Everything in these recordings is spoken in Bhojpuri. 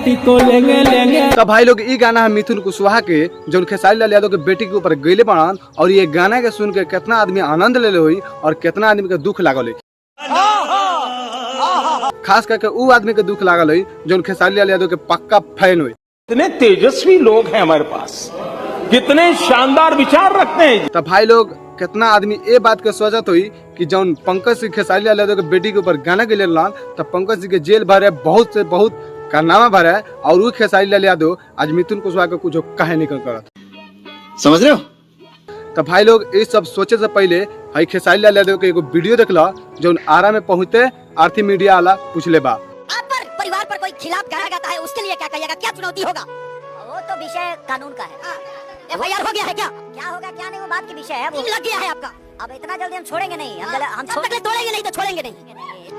बेटी को लेंगे लेंगे। तो भाई लोग ये गाना है मिथुन कुशवाहा के जो खेसारी लाल यादव के बेटी के ऊपर गईले बड़न और ये गाना के सुन के कितना आदमी आनंद ले हुई और कितना आदमी के दुख लागल हुई। खास करके वो आदमी के दुख लागल हुई जो खेसारी लाल यादव के पक्का फैन हुई। कितने तेजस्वी लोग हैं हमारे पास, कितने शानदार विचार रखते हैं। तो भाई लोग कितना आदमी ये बात के सोचत हुई कि जौन पंकज सिंह खेसारी लाल यादव के बेटी के ऊपर गाना के लिए तब पंकज सिंह के जेल भरे बहुत से बहुत कारनामा भरे और वो खेसारी लाल यादव आज मिथुन कुशवाहा को कुछ कहे नहीं करत। समझ रहे हो? तो भाई लोग ये सब सोचे से पहले भाई खेसारी लाल यादव के एगो वीडियो देखला जो आरा में पहुंचते आरती मीडिया वाला पूछले बा आप पर परिवार पर कोई खिलाफ गाना गाता है उसके लिए क्या कहिएगा, क्या चुनौती होगा? वो तो विषय कानून का है। एफआईआर हो गया है क्या? क्या होगा क्या नहीं वो बात की विषय है। वो लग गया है आपका। अब इतना जल्दी हम छोड़ेंगे नहीं, हम छोड़ेंगे नहीं तो छोड़ेंगे नहीं।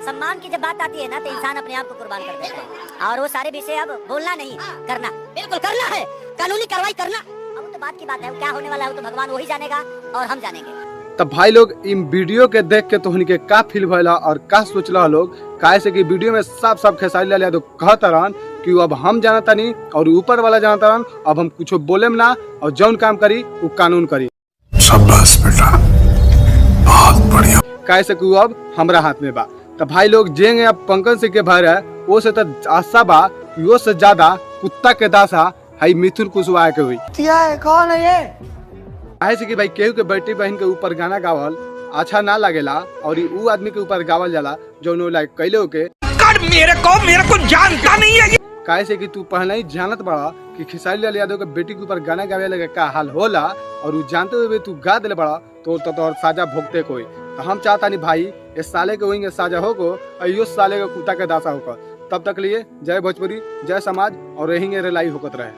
सम्मान की जब बात आती है ना तो इंसान अपने आप को कुर्बान कर देता है और वो सारे विषय अब बोलना नहीं, करना, बिल्कुल करना है, कानूनी कार्रवाई करना। अब तो बात की बात है, क्या होने वाला है तो भगवान वही जानेगा और हम जानेंगे। तब भाई लोग इन वीडियो के देख के तो के का फील भइला और का सोचला लोग काहे से कि वीडियो में साफ साफ खेसारी लाल यादव कहता रहन कि अब हम जानता नहीं और ऊपर वाला जानता रहन, अब हम कुछ बोले ना और जौन काम करी वो कानून करी। शाबाश बेटा, बहुत बढ़िया। काहे से कि अब हमरा हाथ में बा। तब भाई लोग जेंगे अब पंकज सिंह के भर है वो से तो आशा बा कि वो से ज्यादा कुत्ता के दासा है मिथुन कुशवाहा के हुई। कौन है ये? काहे से कि भाई केहू के बेटी बहन के ऊपर गाना गावल अच्छा ना लागेला और वो आदमी के ऊपर गावल जाला जो नो लाइक कैले होके मेरे को जानता नहीं है। काहे से कि तू पहले ही जानत बड़ा कि खेसारी लाल यादव के बेटी के ऊपर गाना गावे लगे का हाल होला और वो जानते हुए तू गा दिले बड़ा तो और साजा भोगते कोई। तो हम चाहता नहीं भाई इस साले के वही साजा होको और यो साले के कुत्ता के दासा होकर। तब तक लिए जय भोजपुरी, जय समाज और रहेंगे रिलाई होकत रहे।